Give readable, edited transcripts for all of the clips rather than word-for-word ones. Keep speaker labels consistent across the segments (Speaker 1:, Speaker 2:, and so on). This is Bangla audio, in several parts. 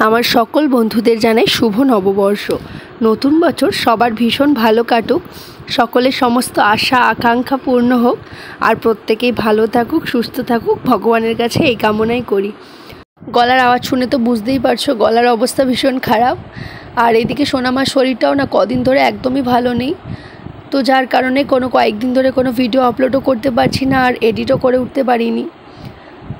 Speaker 1: আমার সকল বন্ধুদের জানাই শুভ নববর্ষ। নতুন বছর সবার ভীষণ ভালো কাটুক, সকলের সমস্ত আশা আকাঙ্ক্ষা পূর্ণ হোক, আর প্রত্যেকেই ভালো থাকুক, সুস্থ থাকুক, ভগবানের কাছে এই কামনাই করি। গলার আওয়াজ শুনে তো বুঝতেই পারছো গলার অবস্থা ভীষণ খারাপ। আর এদিকে সোনামার শরীরটাও না কদিন ধরে একদমই ভালো নেই, তো যার কারণে কয়েকদিন ধরে কোনো ভিডিও আপলোডও করতে পারছি না, আর এডিটও করে উঠতে পারিনি।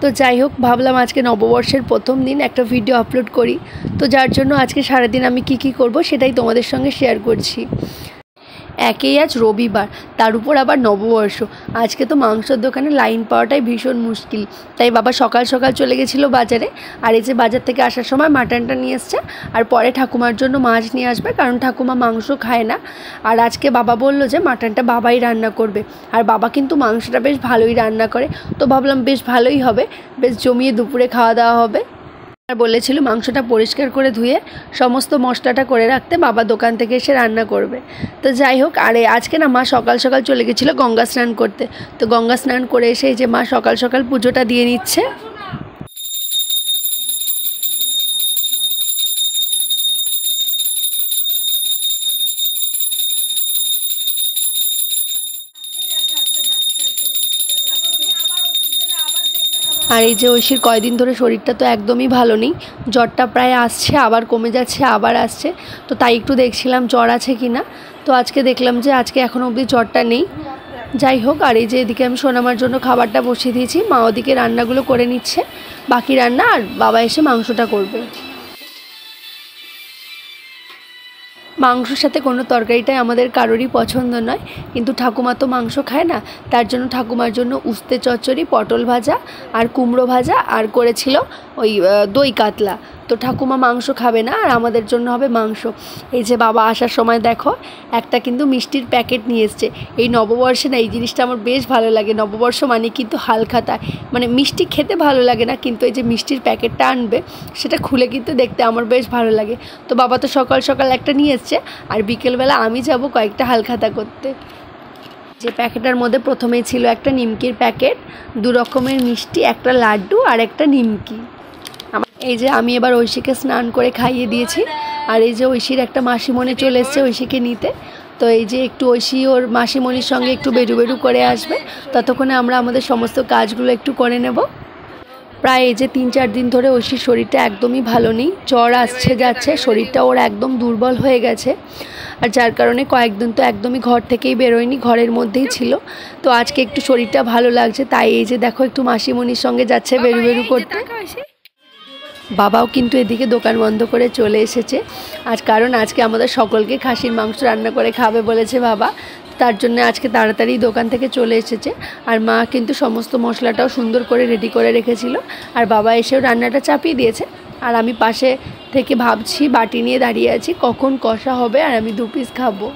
Speaker 1: তো যাই হোক, ভাবলাম আজকে নববর্ষের প্রথম দিন একটা ভিডিও আপলোড করি। তো যার জন্য আজকে সারাদিন আমি কি করব সেটাই তোমাদের সঙ্গে শেয়ার করছি। একেই আজ রবিবার, তার উপর আবার নববর্ষ। আজকে তো মাংসের দোকানে লাইন পাওয়াটাই ভীষণ মুশকিল, তাই বাবা সকাল সকাল চলে গেছিলো বাজারে। আর এই যে বাজার থেকে আসার সময় মাটনটা নিয়ে এসছে, আর পরে ঠাকুমার জন্য মাছ নিয়ে আসবে, কারণ ঠাকুমা মাংস খায় না। আর আজকে বাবা বলল যে মাটনটা বাবাই রান্না করবে, আর বাবা কিন্তু মাংসটা বেশ ভালোই রান্না করে। তো ভাবলাম বেশ ভালোই হবে, বেশ জমিয়ে দুপুরে খাওয়া দাওয়া হবে। আর বলেছিল মাংসটা পরিষ্কার করে ধুয়ে সমস্ত মশলাটা করে রাখতে, বাবা দোকান থেকে এসে রান্না করবে। তো যাই হোক, আরে আজকে না মা সকাল সকাল চলে গেছিলো গঙ্গা স্নান করতে। তো গঙ্গা স্নান করে এসে এই যে মা সকাল সকাল পুজোটা দিয়ে নিচ্ছে। আর এই যে ঐশীর কয়দিন ধরে শরীরটা তো একদমই ভালো নেই, জ্বরটা প্রায় আসছে, আবার কমে যাচ্ছে, আবার আসছে। তো তাই একটু দেখছিলাম জ্বর আছে কি না। তো আজকে দেখলাম যে আজকে এখনও অবধি জ্বরটা নেই। যাই হোক, আর এই যে এদিকে আমি সোনামার জন্য খাবারটা বসিয়ে দিয়েছি, মা ওদিকে রান্নাগুলো করে নিচ্ছে, বাকি রান্না, আর বাবা এসে মাংসটা করবে। মাংসর সাথে কোনো তরকারিটাই আমাদের কারোরই পছন্দ নয়, কিন্তু ঠাকুমা তো মাংস খায় না, তার জন্য ঠাকুমার জন্য উস্তে চচ্চড়ি, পটল ভাজা আর কুমড়ো ভাজা, আর করেছিল ওই দই কাতলা। তো ঠাকুমা মাংস খাবে না, আর আমাদের জন্য হবে মাংস। এই যে বাবা আসার সময় দেখো একটা কিন্তু মিষ্টির প্যাকেট নিয়ে এসছে। এই নববর্ষে না এই জিনিসটা আমার বেশ ভালো লাগে। নববর্ষ মানে কিন্তু হালখাতা, মানে মিষ্টি খেতে ভালো লাগে না, কিন্তু এই যে মিষ্টির প্যাকেটটা আনবে সেটা খুলে কিন্তু দেখতে আমার বেশ ভালো লাগে। তো বাবা তো সকাল সকাল একটা নিয়ে এসছে, আর বিকেলবেলা আমি যাব কয়েকটা হালখাতা করতে। যে প্যাকেটের মধ্যে প্রথমেই ছিল একটা নিমকির প্যাকেট, 2 রকমের মিষ্টি, একটা লাড্ডু আর একটা নিমকি। এই যে আমি এবার ঐশীকে স্নান করে খাইয়ে দিয়েছি, আর এই যে ঐশীর একটা মাসিমণি চলে এসছে ঐশীকে নিতে। তো এই যে একটু ঐশী ওর মাসিমণির সঙ্গে একটু বেরু করে আসবে, ততক্ষণে আমরা আমাদের সমস্ত কাজগুলো একটু করে নেব। প্রায় এই যে 3-4 দিন ধরে ঐশীর শরীরটা একদমই ভালো নেই, জ্বর আসছে যাচ্ছে, শরীরটা ওর একদম দুর্বল হয়ে গেছে। আর যার কারণে কয়েকদিন তো একদমই ঘর থেকেই বেরোয়নি, ঘরের মধ্যেই ছিল। তো আজকে একটু শরীরটা ভালো লাগছে, তাই এই যে দেখো একটু মাসিমণির সঙ্গে যাচ্ছে বেরু করতে। বাবাও কিন্তু এদিকে দোকান বন্ধ করে চলে এসেছে, আজ কারণ আজকে আমাদের সকলকে খাসির মাংস রান্না করে খাবে বলেছে বাবা, তার জন্য আজকে তাড়াতাড়ি দোকান থেকে চলে এসেছে। আর মা কিন্তু সমস্ত মশলাটাও সুন্দর করে রেডি করে রেখেছিল, আর বাবা এসেও রান্নাটা চাপিয়ে দিয়েছে। আর আমি পাশে থেকে ভাবছি, বাটি নিয়ে দাঁড়িয়ে আছি, কখন কষা হবে আর আমি 2 পিস খাবো।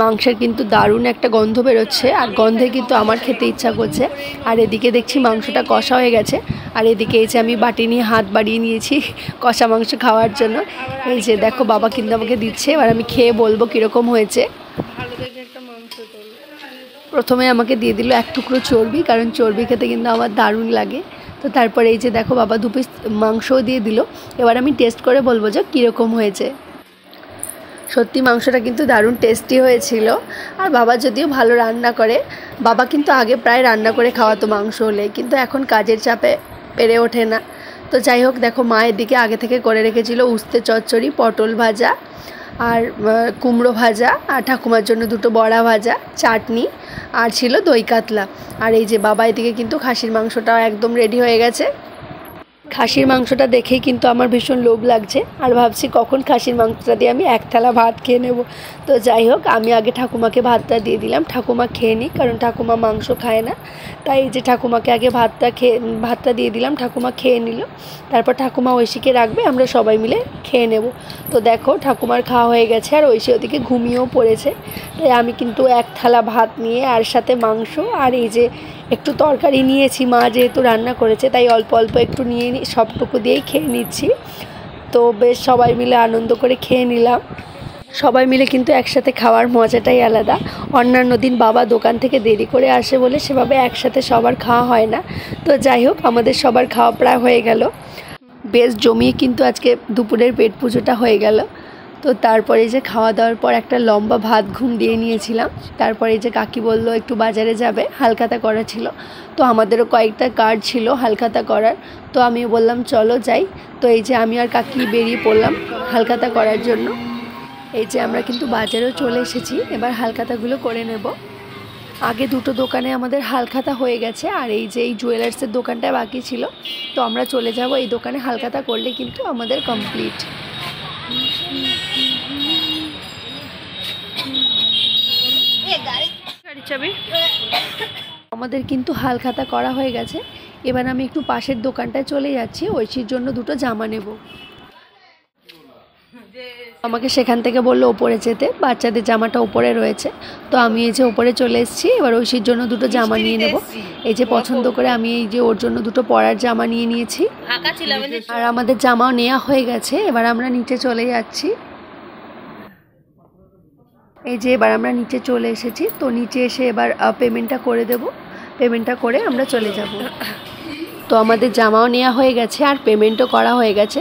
Speaker 1: মাংসের কিন্তু দারুণ একটা গন্ধ বেরোচ্ছে, আর গন্ধে কিন্তু আমার খেতে ইচ্ছা করছে। আর এদিকে দেখছি মাংসটা কষা হয়ে গেছে, আর এদিকে এই যে আমি বাটি নিয়ে হাত বাড়িয়ে নিয়েছি কষা মাংস খাওয়ার জন্য। এই যে দেখো বাবা কিন্তু আমাকে দিচ্ছে, এবার আমি খেয়ে বলবো কীরকম হয়েছে। প্রথমে আমাকে দিয়ে দিল 1 টুকরো চর্বি, কারণ চর্বি খেতে কিন্তু আমার দারুণ লাগে। তো তারপরে এই যে দেখো বাবা 2 পিস মাংসও দিয়ে দিল। এবার আমি টেস্ট করে বলবো যে কীরকম হয়েছে। সত্যি মাংসটা কিন্তু দারুণ টেস্টি হয়েছিল। আর বাবা যদিও ভালো রান্না করে, বাবা কিন্তু আগে প্রায় রান্না করে খাওয়াতো মাংস হলে, কিন্তু এখন কাজের চাপে পেরে ওঠে না। তো যাই হোক, দেখো মায়ের দিকে আগে থেকে করে রেখেছিল উস্তে চচ্চড়ি, পটল ভাজা আর কুমড়ো ভাজা, আর ঠাকুমার জন্য 2টো বড়া ভাজা, চাটনি, আর ছিল দই কাতলা। আর এই যে বাবা এদিকে কিন্তু খাসির মাংসটাও একদম রেডি হয়ে গেছে। খাসির মাংসটা দেখেই কিন্তু আমার ভীষণ লোভ লাগছে, আর ভাবছি কখন খাসির মাংসটা দিয়ে আমি 1 থালা ভাত খেয়ে নেব। তো যাই হোক, আমি আগে ঠাকুমাকে ভাতটা দিয়ে দিলাম, ঠাকুমা খেয়ে নিই, কারণ ঠাকুমা মাংস খায় না। তাই এই যে ঠাকুমাকে আগে ভাতটা দিয়ে দিলাম, ঠাকুমা খেয়ে নিল। তারপর ঠাকুমা ঐশীকে রাখবে, আমরা সবাই মিলে খেয়ে নেব। তো দেখো ঠাকুমার খাওয়া হয়ে গেছে, আর ঐশী ওদিকে ঘুমিয়েও পড়েছে। তাই আমি কিন্তু 1 থালা ভাত নিয়ে, আর সাথে মাংস, আর এই যে একটু তরকারি নিয়েছি, মা যেহেতু রান্না করেছে তাই অল্প অল্প একটু নিয়ে সবটুকু দিয়েই খেয়ে নিচ্ছি। তো বেশ সবাই মিলে আনন্দ করে খেয়ে নিলাম। সবাই মিলে কিন্তু একসাথে খাওয়ার মজাটাই আলাদা। অন্যান্য দিন বাবা দোকান থেকে দেরি করে আসে বলে সেভাবে একসাথে সবার খাওয়া হয় না। তো যাই হোক, আমাদের সবার খাওয়া প্রায় হয়ে গেল। বেশ জমিয়ে কিন্তু আজকে দুপুরের পেট পুজোটা হয়ে গেল। তো তারপরে যে খাওয়া দাওয়ার পর একটা লম্বা ভাত ঘুম দিয়ে নিয়েছিলাম। তারপরে যে কাকি বলল একটু বাজারে যাবে, হালখাতা করা ছিল। তো আমাদেরও কয়েকটা কার্ড ছিল হালখাতা করার। তো আমিও বললাম চলো যাই। তো এই যে আমি আর কাকি বেরিয়ে পড়লাম হালখাতা করার জন্য। এই যে আমরা কিন্তু বাজারেও চলে এসেছি, এবার হালখাতাগুলো করে নেব। আগে দুটো দোকানে আমাদের হালখাতা হয়ে গেছে, আর এই যে এই জুয়েলার্সের দোকানটা বাকি ছিল। তো আমরা চলে যাব এই দোকানে হালখাতা করলে কিন্তু আমাদের কমপ্লিট। আমাদের কিন্তু হালখাতা করা হয়ে গেছে। এবার আমি একটু পাশের দোকানটায় চলে যাচ্ছি, ঐশীর জন্য দুটো জামা নেব। আমাকে সেখান থেকে বললো ওপরে যেতে, বাচ্চাদের জামাটা ওপরে রয়েছে। তো আমি এই যে ওপরে চলে এসেছি, এবার ঐশীর জন্য দুটো জামা নিয়ে নেব। এই যে পছন্দ করে আমি এই যে ওর জন্য দুটো পরার জামা নিয়ে নিয়েছি, আর আমাদের জামাও নেওয়া হয়ে গেছে। এবার আমরা নিচে চলে যাচ্ছি। এই যে এবার আমরা নিচে চলে এসেছি। তো নিচে এসে এবার পেমেন্টটা করে দেব। পেমেন্টটা করে আমরা চলে যাব। তো আমাদের জামাও নেওয়া হয়ে গেছে আর পেমেন্টও করা হয়ে গেছে।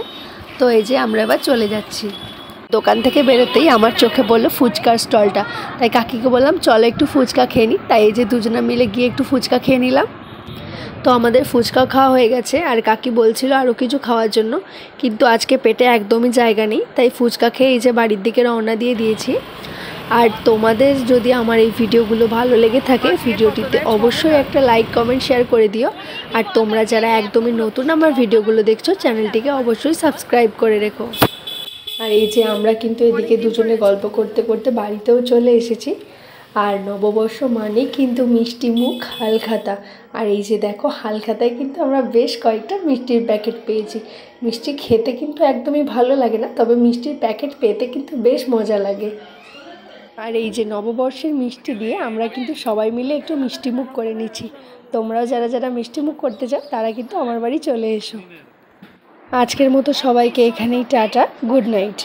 Speaker 1: তো এই যে আমরা এবার চলে যাচ্ছি। দোকান থেকে বেরোতেই আমার চোখে পড়লো ফুচকার স্টলটা। তাই কাকিকে বললাম চলো একটু ফুচকা খেয়ে নিই। তাই এই যে দুজনে মিলে গিয়ে একটু ফুচকা খেয়ে নিলাম। তো আমাদের ফুচকা খাওয়া হয়ে গেছে, আর কাকি বলছিল আরও কিছু খাওয়ার জন্য, কিন্তু আজকে পেটে একদমই জায়গা নেই। তাই ফুচকা খেয়ে এই যে বাড়ির দিকে রওনা দিয়ে দিয়েছি। আর তোমাদের যদি আমার এই ভিডিওগুলো ভালো লেগে থাকে, ভিডিওটিতে অবশ্যই একটা লাইক কমেন্ট শেয়ার করে দিও। আর তোমরা যারা একদমই নতুন আমার ভিডিওগুলো দেখছো, চ্যানেলটিকে অবশ্যই সাবস্ক্রাইব করে রেখো। আর এই যে আমরা কিন্তু এদিকে দুজনে গল্প করতে করতে বাড়িতেও চলে এসেছি। আর নববর্ষ মানেই কিন্তু মিষ্টি মুখ হালখাতা। আর এই যে দেখো, হালখাতায় কিন্তু আমরা বেশ কয়েকটা মিষ্টির প্যাকেট পেয়েছি। মিষ্টি খেতে কিন্তু একদমই ভালো লাগে না, তবে মিষ্টির প্যাকেট পেতে কিন্তু বেশ মজা লাগে। আর এই যে নববর্ষের মিষ্টি দিয়ে আমরা কিন্তু সবাই মিলে একটু মিষ্টিমুখ করে নিচ্ছি। তোমরাও যারা যারা মিষ্টিমুখ করতে চাও তারা কিন্তু আমার বাড়ি চলে এসো। আজকের মতো সবাইকে এখানেই টাটা, গুড নাইট।